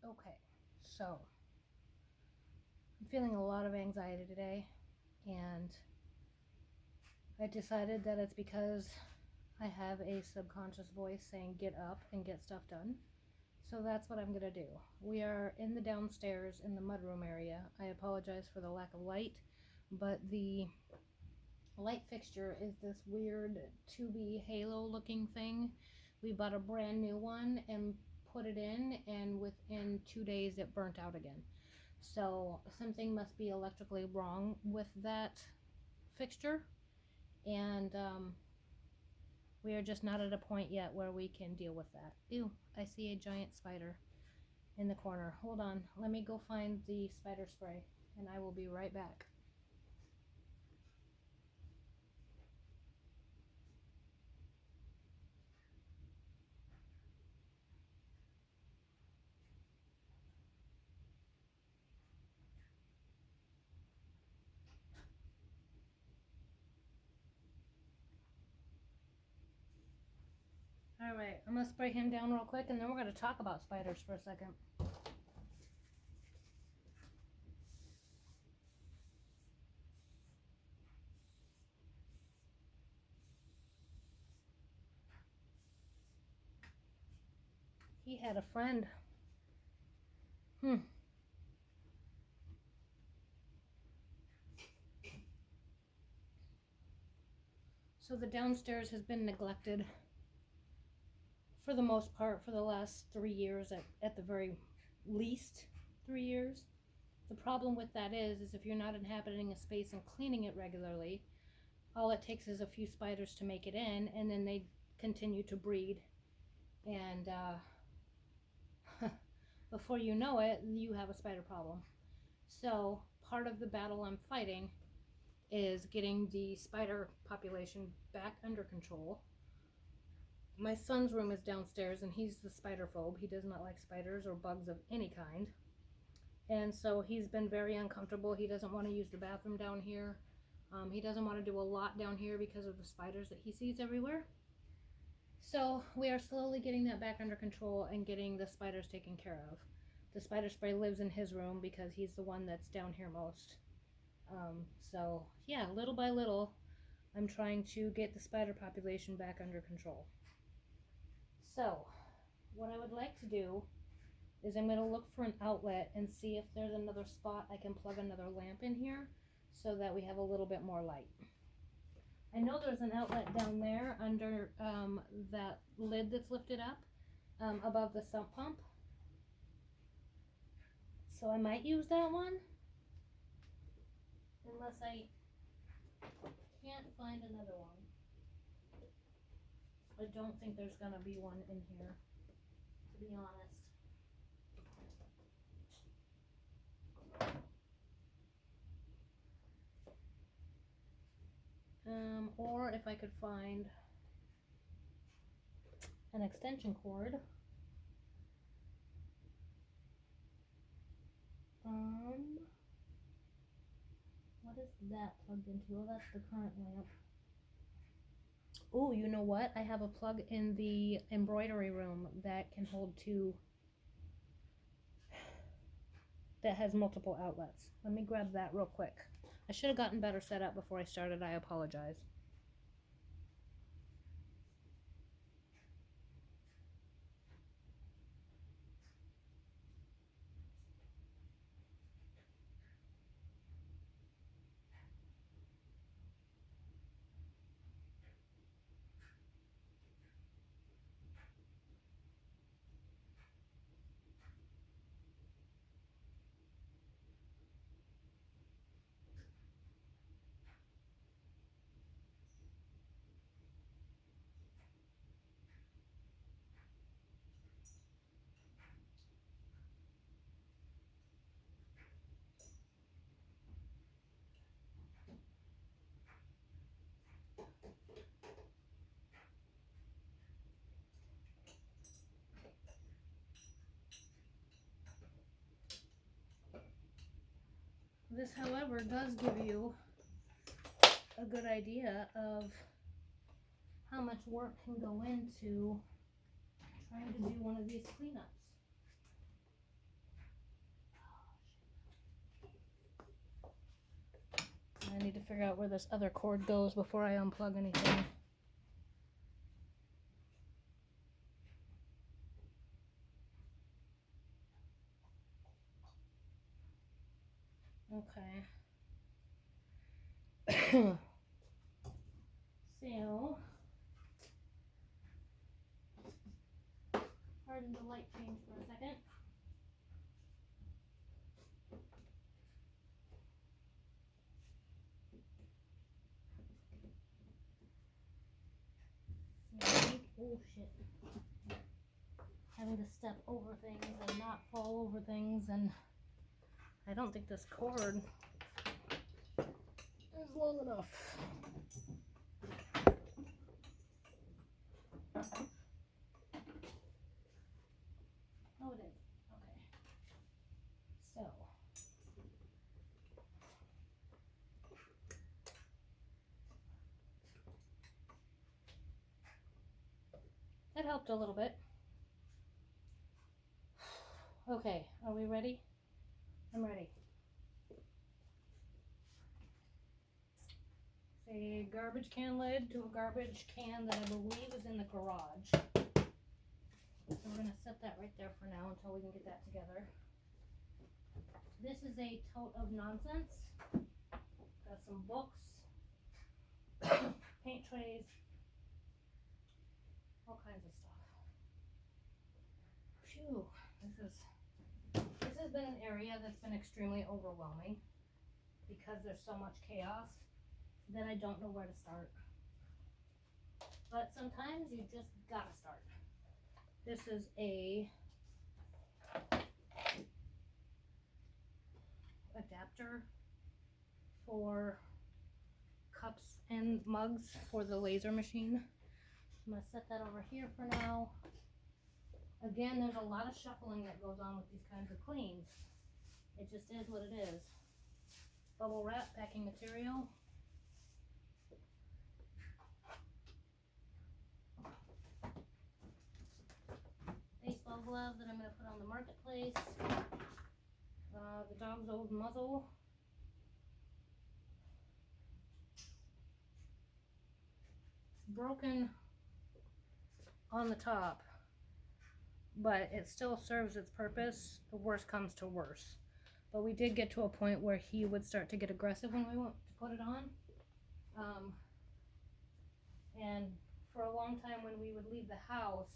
Okay, so I'm feeling a lot of anxiety today, and I decided that it's because I have a subconscious voice saying get up and get stuff done. So that's what I'm gonna do. We are in the downstairs in the mudroom area. I apologize for the lack of light, but the light fixture is this weird tubey halo looking thing. We bought a brand new one and put it in, and within 2 days it burnt out again. So something must be electrically wrong with that fixture, and we are just not at a point yet where we can deal with that. Ew, I see a giant spider in the corner. Hold on, let me go find the spider spray and I will be right back. Alright, I'm gonna spray him down real quick and then we're gonna talk about spiders for a second. He had a friend. So the downstairs has been neglected for the most part for the last 3 years, at the very least 3 years. The problem with that is if you're not inhabiting a space and cleaning it regularly, all it takes is a few spiders to make it in, and then they continue to breed, and before you know it, you have a spider problem. So part of the battle I'm fighting is getting the spider population back under control. My son's room is downstairs and he's the spider phobe. He does not like spiders or bugs of any kind. And so he's been very uncomfortable. He doesn't want to use the bathroom down here. He doesn't want to do a lot down here because of the spiders that he sees everywhere. So we are slowly getting that back under control and getting the spiders taken care of. The spider spray lives in his room because he's the one that's down here most. So yeah, little by little, I'm trying to get the spider population back under control. So what I would like to do is I'm going to look for an outlet and see if there's another spot I can plug another lamp in here so that we have a little bit more light. I know there's an outlet down there under that lid that's lifted up above the sump pump. So I might use that one unless I can't find another one. I don't think there's going to be one in here, to be honest. Or if I could find an extension cord. What is that plugged into? Oh, that's the current lamp. Oh, you know what? I have a plug in the embroidery room that can hold two, that has multiple outlets. Let me grab that real quick. I should have gotten better set up before I started. I apologize. This, however, does give you a good idea of how much work can go into trying to do one of these cleanups. I need to figure out where this other cord goes before I unplug anything. Okay. So, pardon the light change for a second. Oh shit. Having to step over things and not fall over things, and I don't think this cord is long enough. Oh, it is. Okay. So. That helped a little bit. Okay, are we ready? I'm ready. A garbage can lid to a garbage can that I believe is in the garage. So we're going to set that right there for now until we can get that together. This is a tote of nonsense. Got some books, paint trays, all kinds of stuff. Phew, this has been an area that's been extremely overwhelming because there's so much chaos that I don't know where to start. But sometimes you just gotta start. This is a adapter for cups and mugs for the laser machine. I'm gonna set that over here for now. Again, there's a lot of shuffling that goes on with these kinds of cleans. It just is what it is. Bubble wrap, packing material. Baseball glove that I'm going to put on the marketplace. The dog's old muzzle. It's broken on the top, but it still serves its purpose. The worst comes to worse. But we did get to a point where he would start to get aggressive when we went to put it on. And for a long time when we would leave the house,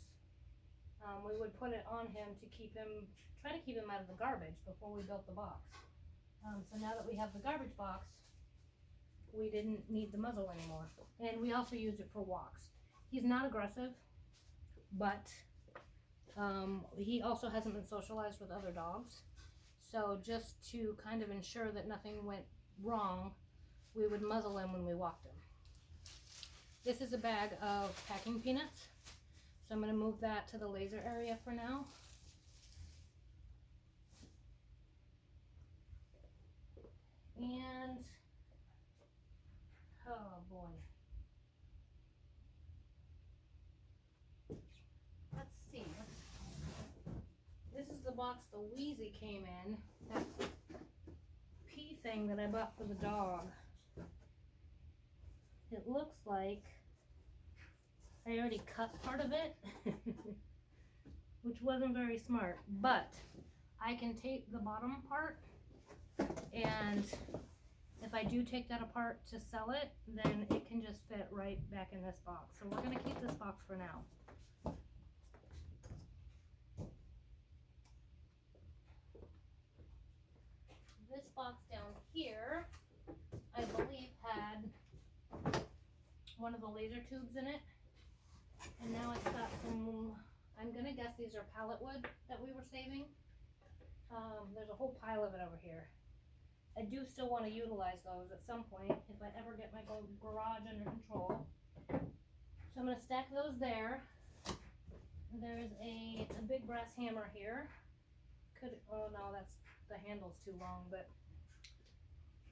we would put it on him to try to keep him out of the garbage before we built the box. So now that we have the garbage box, we didn't need the muzzle anymore. And we also used it for walks. He's not aggressive, but he also hasn't been socialized with other dogs. So just to kind of ensure that nothing went wrong, we would muzzle him when we walked him. This is a bag of packing peanuts. So I'm going to move that to the laser area for now. And, oh boy. Let's see. This is the box the Wheezy came in. That pee thing that I bought for the dog. It looks like I already cut part of it, which wasn't very smart, but I can take the bottom part, and if I do take that apart to sell it, then it can just fit right back in this box. So we're going to keep this box for now. This box down here, I believe, had one of the laser tubes in it. And now it's got some, I'm going to guess these are pallet wood that we were saving. There's a whole pile of it over here. I do still want to utilize those at some point if I ever get my garage under control. So I'm going to stack those there. There's a big brass hammer here. Oh no, the handle's too long, but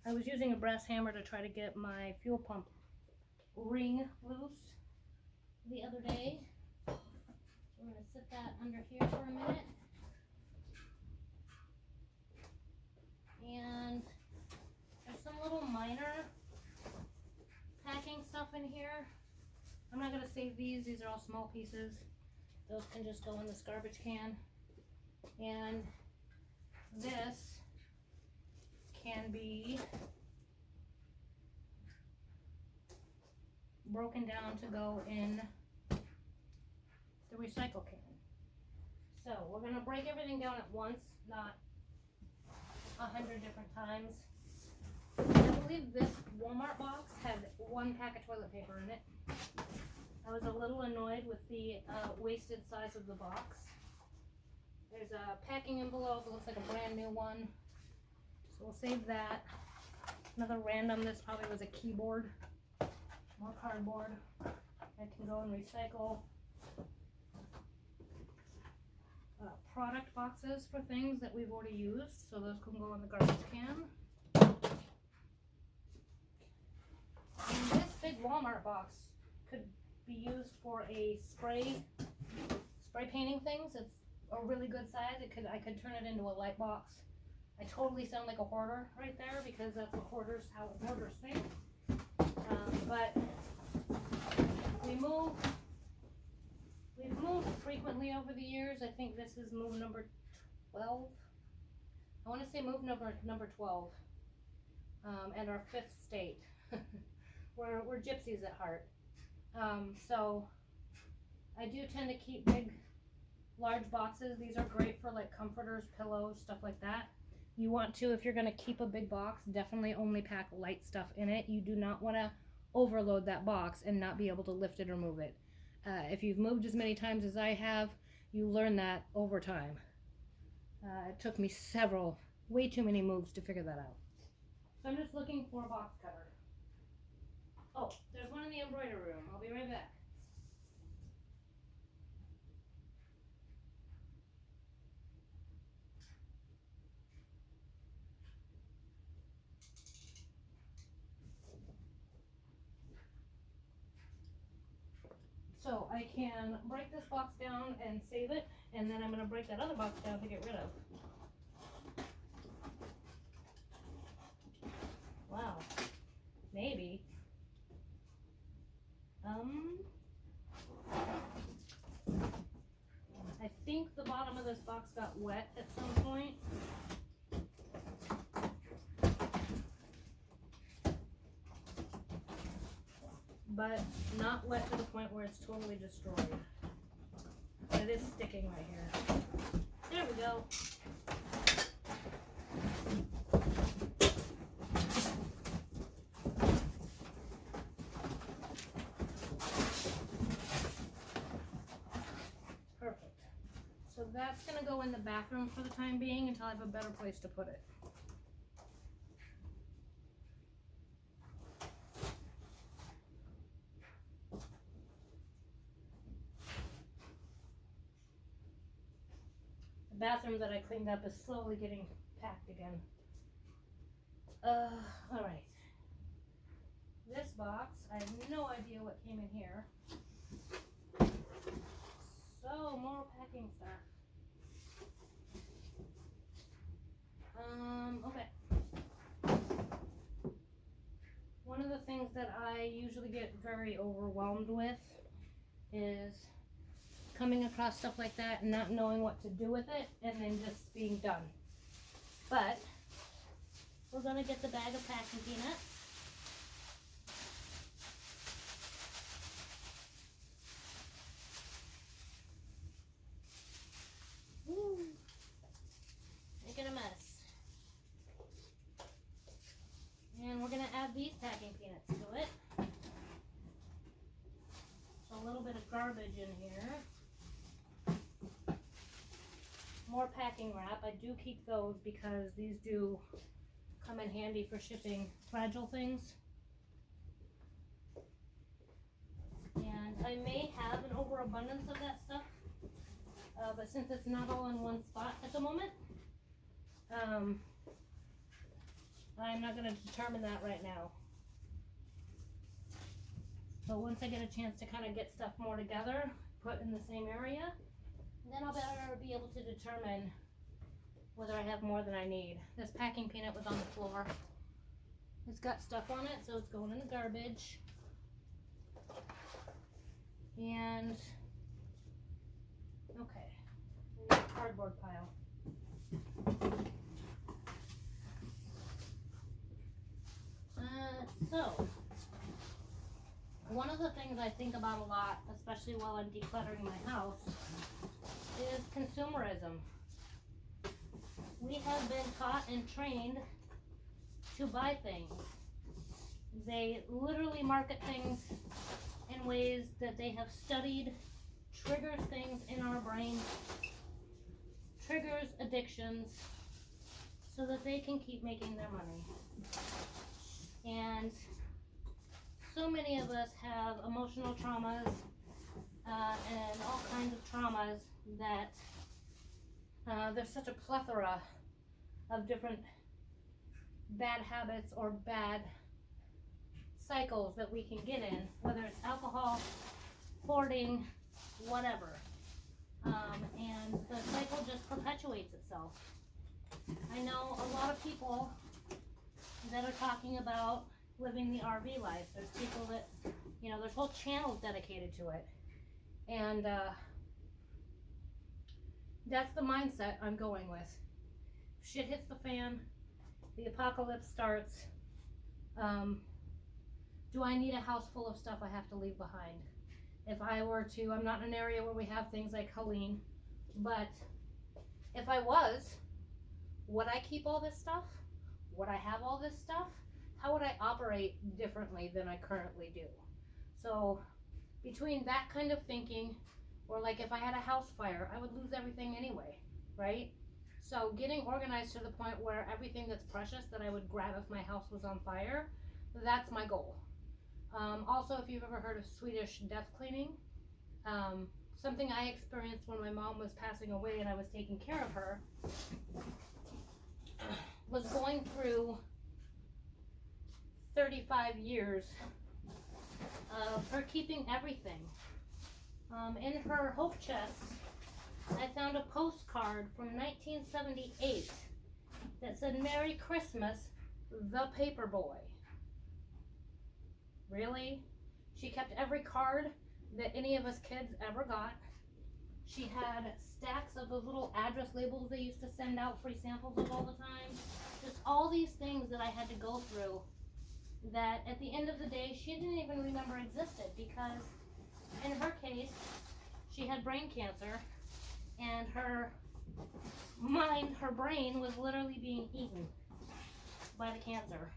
I was using a brass hammer to try to get my fuel pump ring loose the other day. So we're going to sit that under here for a minute. And there's some little minor save these. These are all small pieces. Those can just go in this garbage can. And this can be broken down to go in the recycle can. So we're gonna break everything down at once, not 100 different times. I believe this Walmart box had 1 pack of toilet paper in it. I was a little annoyed with the wasted size of the box. There's a packing envelope, it looks like a brand new one. So we'll save that. Another random, this probably was a keyboard. More cardboard. I can go and recycle. Product boxes for things that we've already used, so those can go in the garbage can. And this big Walmart box could be used for a spray painting things. It's a really good size. I could turn it into a light box. I totally sound like a hoarder right there because that's what how hoarders think. But we've moved frequently over the years. I think this is move number 12. I want to say move number 12, and our 5th state. We're gypsies at heart. So I do tend to keep large boxes. These are great for like comforters, pillows, stuff like that. You want to, if you're going to keep a big box, definitely only pack light stuff in it. You do not want to overload that box and not be able to lift it or move it. If you've moved as many times as I have, you learn that over time. It took me way too many moves to figure that out. So I'm just looking for a box cutter. Oh, there's one in the embroidery room. I'll be right back. So I can break this box down and save it, and then I'm going to break that other box down to get rid of. Wow. Maybe. I think the bottom of this box got wet at some point. But not wet to the point where it's totally destroyed. But it is sticking right here. There we go. Perfect. So that's going to go in the bathroom for the time being until I have a better place to put it. Bathroom that I cleaned up is slowly getting packed again. Alright. This box, I have no idea what came in here. So, more packing stuff. Okay. One of the things that I usually get very overwhelmed with is coming across stuff like that and not knowing what to do with it and then just being done. But we're gonna get the bag of packing peanuts. Woo. Making a mess. And we're gonna add these packing peanuts to it. So a little bit of garbage in here. More packing wrap. I do keep those because these do come in handy for shipping fragile things. And I may have an overabundance of that stuff, but since it's not all in one spot at the moment, I'm not going to determine that right now. But once I get a chance to kind of get stuff more together, put in the same area, then I'll better be able to determine whether I have more than I need. This packing peanut was on the floor. It's got stuff on it, so it's going in the garbage. And okay, we got a cardboard pile. So one of the things I think about a lot, especially while I'm decluttering my house, is consumerism. We have been taught and trained to buy things. They literally market things in ways that they have studied, triggers things in our brain, triggers addictions, so that they can keep making their money. And so many of us have emotional traumas and all kinds of traumas that there's such a plethora of different bad habits or bad cycles that we can get in, whether it's alcohol, hoarding, whatever. And the cycle just perpetuates itself. I know a lot of people that are talking about living the RV life. There's people that, you know, there's whole channels dedicated to it. And that's the mindset I'm going with. If shit hits the fan, the apocalypse starts, do I need a house full of stuff I have to leave behind? If I were to, I'm not in an area where we have things like Helene, but if I was, would I keep all this stuff? Would I have all this stuff? How would I operate differently than I currently do? So between that kind of thinking, or like if I had a house fire, I would lose everything anyway, right? So getting organized to the point where everything that's precious that I would grab if my house was on fire, that's my goal. Also, if you've ever heard of Swedish death cleaning, something I experienced when my mom was passing away and I was taking care of her, was going through 35 years of her keeping everything. In her hope chest, I found a postcard from 1978 that said, "Merry Christmas, the Paperboy." Really? She kept every card that any of us kids ever got. She had stacks of those little address labels they used to send out free samples of all the time. Just all these things that I had to go through that at the end of the day she didn't even remember existed, because in her case she had brain cancer and her mind, her brain was literally being eaten by the cancer.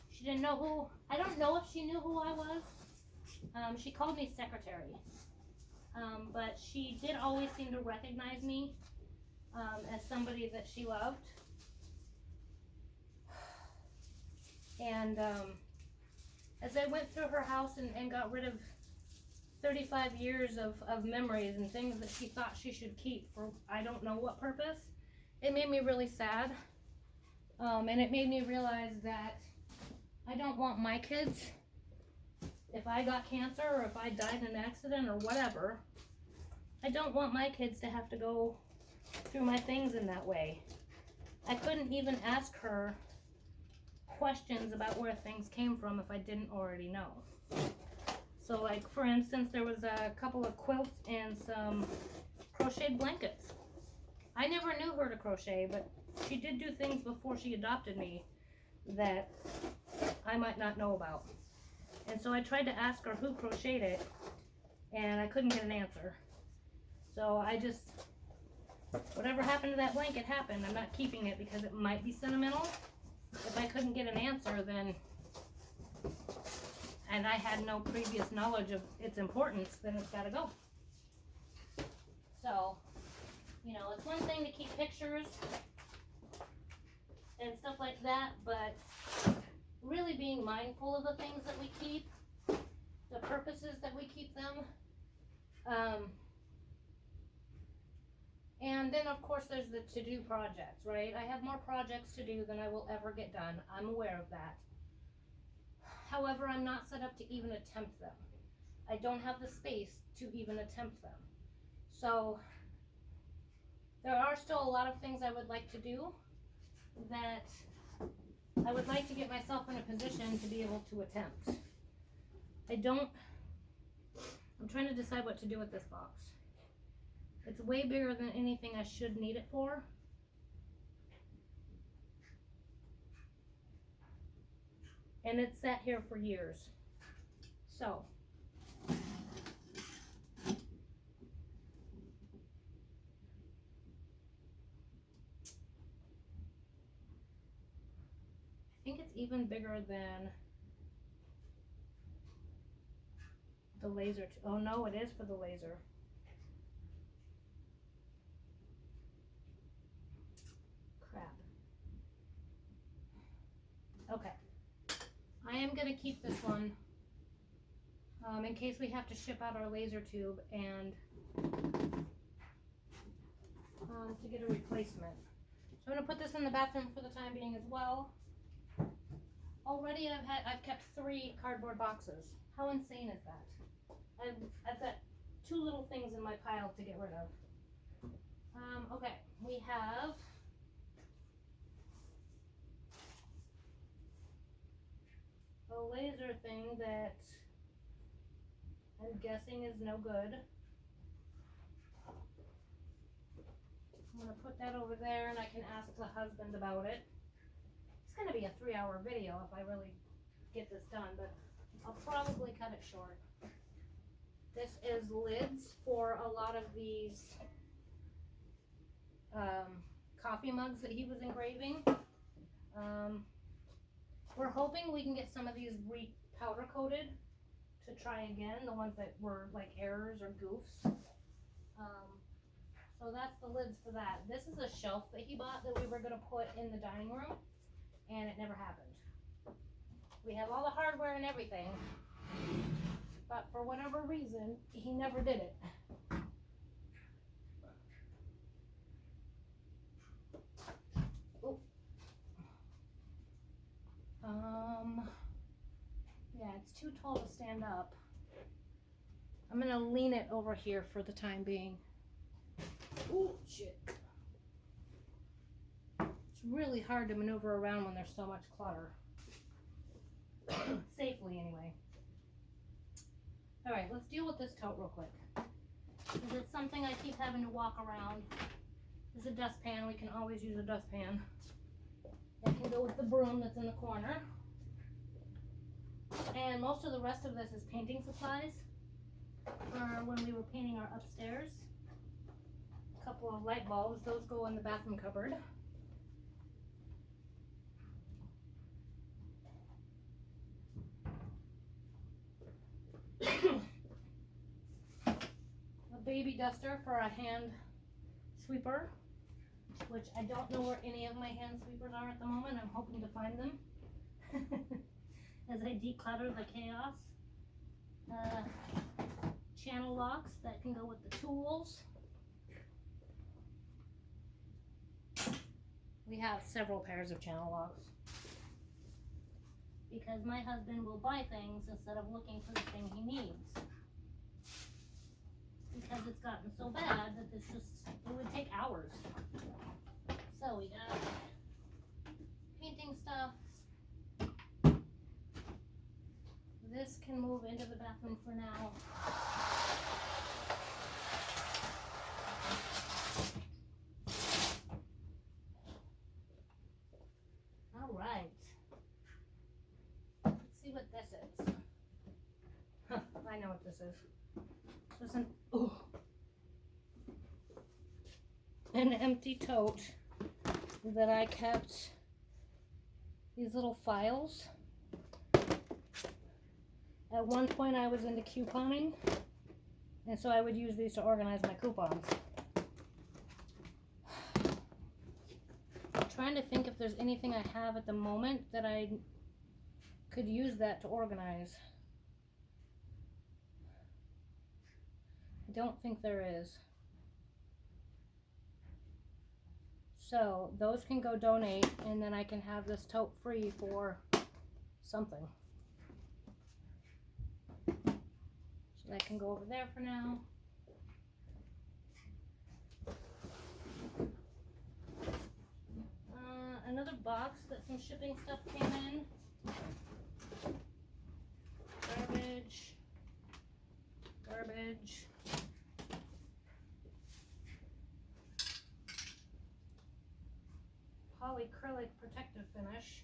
She didn't know who, I don't know if she knew who I was. She called me secretary. But she did always seem to recognize me as somebody that she loved. And as I went through her house and got rid of 35 years of memories and things that she thought she should keep for I don't know what purpose, it made me really sad. And it made me realize that I don't want my kids, if I got cancer or if I died in an accident or whatever, I don't want my kids to have to go through my things in that way. I couldn't even ask her questions about where things came from if I didn't already know. So like, for instance, there was a couple of quilts and some crocheted blankets. I never knew her to crochet, but she did do things before she adopted me that I might not know about. And so I tried to ask her who crocheted it, and I couldn't get an answer. So I just, whatever happened to that blanket happened. I'm not keeping it because it might be sentimental. If I couldn't get an answer, then, and I had no previous knowledge of its importance, then it's gotta go. So, you know, it's one thing to keep pictures and stuff like that, but really being mindful of the things that we keep, the purposes that we keep them. And then of course there's the to-do projects, right? I have more projects to do than I will ever get done. I'm aware of that. However, I'm not set up to even attempt them. I don't have the space to even attempt them. So there are still a lot of things I would like to do that I would like to get myself in a position to be able to attempt. I don't I'm trying to decide what to do with this box. It's way bigger than anything I should need it for. And it's sat here for years. So, I think it's even bigger than the laser. Oh no, it is for the laser. Crap. Okay. I am going to keep this one in case we have to ship out our laser tube and to get a replacement. So I'm going to put this in the bathroom for the time being as well. Already I've kept 3 cardboard boxes. How insane is that? I've got 2 little things in my pile to get rid of. Okay, we have a laser thing that I'm guessing is no good. I'm going to put that over there and I can ask the husband about it. It's going to be a 3-hour video if I really get this done, but I'll probably cut it short. This is lids for a lot of these coffee mugs that he was engraving. We're hoping we can get some of these powder coated to try again, the ones that were like errors or goofs. So that's the lids for that. This is a shelf that he bought that we were going to put in the dining room, and it never happened. We have all the hardware and everything, but for whatever reason, he never did it. Yeah, it's too tall to stand up. I'm gonna lean it over here for the time being. Ooh, shit. It's really hard to maneuver around when there's so much clutter. Safely, anyway. Alright, let's deal with this tote real quick. Because it's something I keep having to walk around. There's a dustpan. We can always use a dustpan. That can go with the broom that's in the corner. And most of the rest of this is painting supplies for when we were painting our upstairs. A couple of light bulbs, those go in the bathroom cupboard. A baby duster for a hand sweeper, which I don't know where any of my hand sweepers are at the moment. I'm hoping to find them as I declutter the chaos. Channel locks that can go with the tools. We have several pairs of channel locks because my husband will buy things instead of looking for the thing he needs, because it's gotten so bad that it would take hours. So we got painting stuff. This can move into the bathroom for now. All right. Let's see what this is. Huh, I know what this is. This is an empty tote that I kept these little files. At one point I was into couponing, and so I would use these to organize my coupons. I'm trying to think if there's anything I have at the moment that I could use that to organize. I don't think there is. So those can go donate, and then I can have this tote free for something. So that can go over there for now. Another box that some shipping stuff came in. Garbage. polyacrylic protective finish.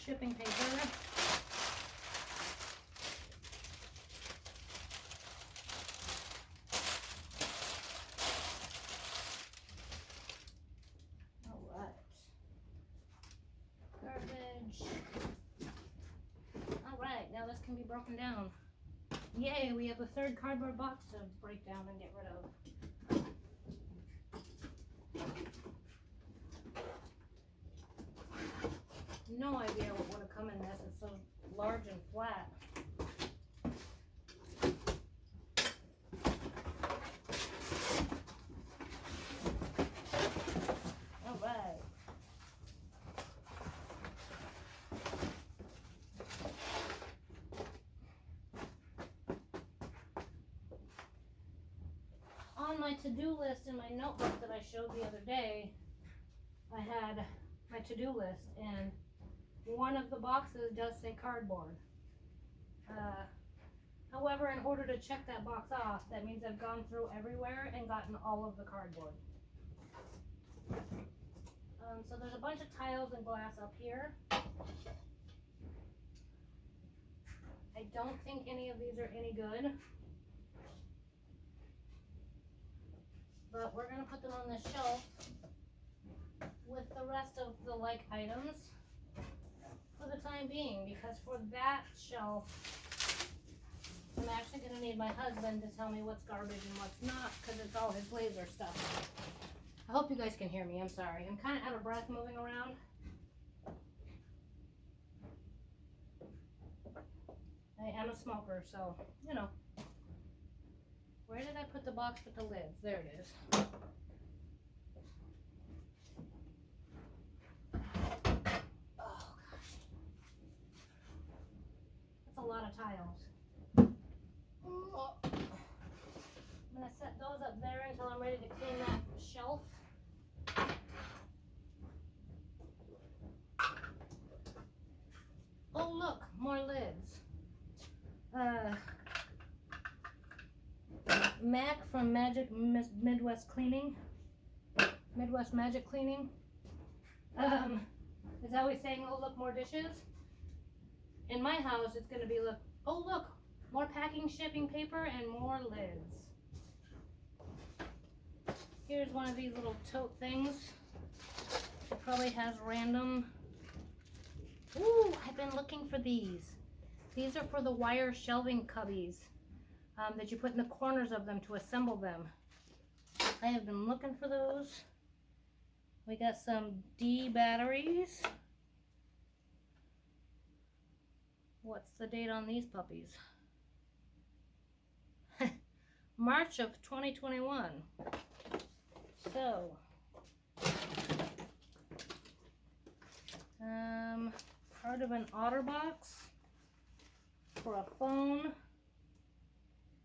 Shipping paper. Alright. Garbage. Alright, now this can be broken down. Yay, we have a third cardboard box to break down and get rid of. No idea what would have come in this. It's so large and flat. Alright. On my to-do list in my notebook that I showed the other day, I had my to-do list, and one of the boxes does say cardboard. However, in order to check that box off, that means I've gone through everywhere and gotten all of the cardboard. So there's a bunch of tiles and glass up here. I don't think any of these are any good, but we're gonna put them on this shelf with the rest of the like items for the time being, because for that shelf I'm actually gonna need my husband to tell me what's garbage and what's not, because it's all his laser stuff. I hope you guys can hear me. I'm sorry. I'm kind of out of breath moving around. I am a smoker, so, you know. Where did I put the box with the lids? There it is. Oh, gosh. That's a lot of tiles. I'm going to set those up there until I'm ready to clean that shelf. Oh, look, more lids. Mac from Midwest Cleaning. Midwest Magic Cleaning. Is always saying, oh, look, more dishes. In my house, it's going to be, look, oh, look, more packing, shipping paper, and more lids. Here's one of these little tote things. It probably has random. Ooh, I've been looking for these. These are for the wire shelving cubbies that you put in the corners of them to assemble them. I have been looking for those. We got some D batteries. What's the date on these puppies? March of 2021. So, part of an OtterBox for a phone.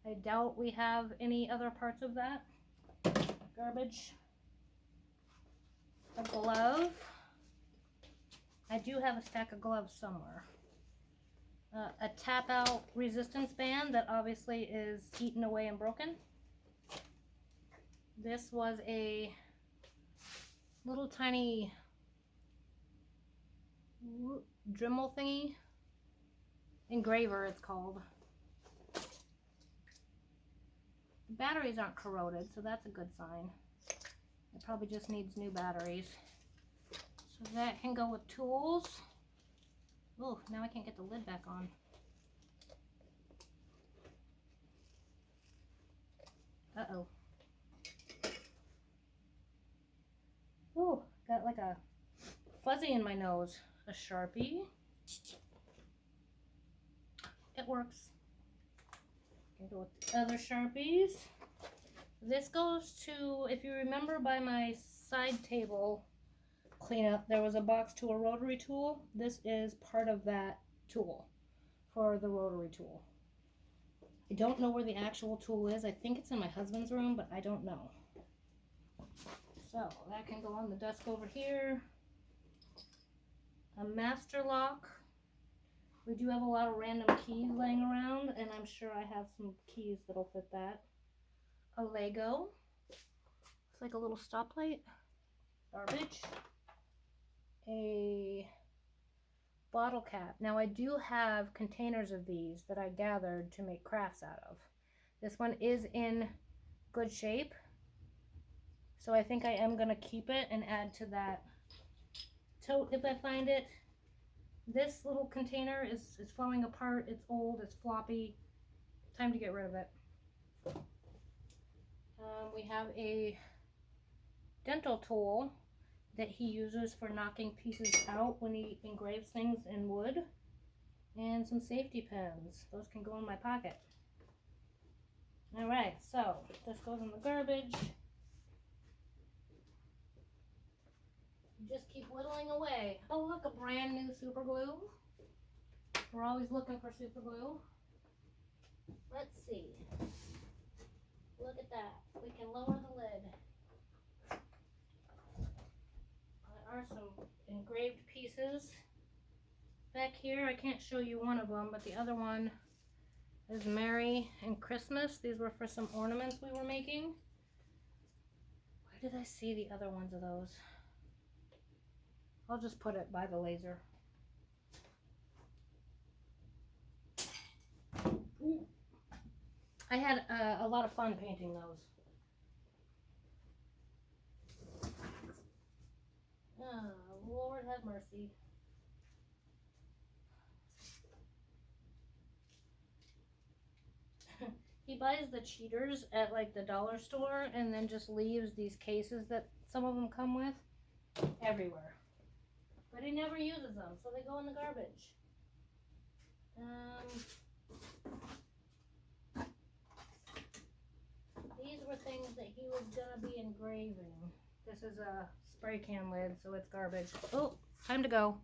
I doubt we have any other parts of that. Garbage. A glove. I do have a stack of gloves somewhere. A tap out resistance band that obviously is eaten away and broken. This was a little tiny Dremel thingy. Engraver, it's called. The batteries aren't corroded, so that's a good sign. It probably just needs new batteries. So that can go with tools. Oh, now I can't get the lid back on. Uh-oh. Oh, got like a fuzzy in my nose. A Sharpie. It works. Can go with the other Sharpies. This goes to, if you remember by my side table cleanup, there was a box to a rotary tool. This is part of that tool for the rotary tool. I don't know where the actual tool is. I think it's in my husband's room, but I don't know. So that can go on the desk over here. A master lock We do have a lot of random keys laying around, and I'm sure I have some keys that'll fit that. A Lego. It's like a little stoplight. Garbage. A bottle cap. Now I do have containers of these that I gathered to make crafts out of. This one is in good shape, so I think I am going to keep it and add to that tote if I find it. This little container is falling apart. It's old, it's floppy. Time to get rid of it. We have a dental tool that he uses for knocking pieces out when he engraves things in wood. And some safety pins. Those can go in my pocket. Alright, so this goes in the garbage. Just keep whittling away. Oh look, a brand new super glue. We're always looking for super glue. Let's see. Look at that. We can lower the lid. There are some engraved pieces back here. I can't show you one of them, but the other one is Merry and Christmas. These were for some ornaments we were making. Where did I see the other ones of those? I'll just put it by the laser. Ooh. I had a lot of fun painting those. Oh, Lord have mercy. He buys the cheaters at like the dollar store and then just leaves these cases that some of them come with everywhere. But he never uses them, so they go in the garbage. These were things that he was gonna be engraving. This is a spray can lid, so it's garbage. Oh, time to go.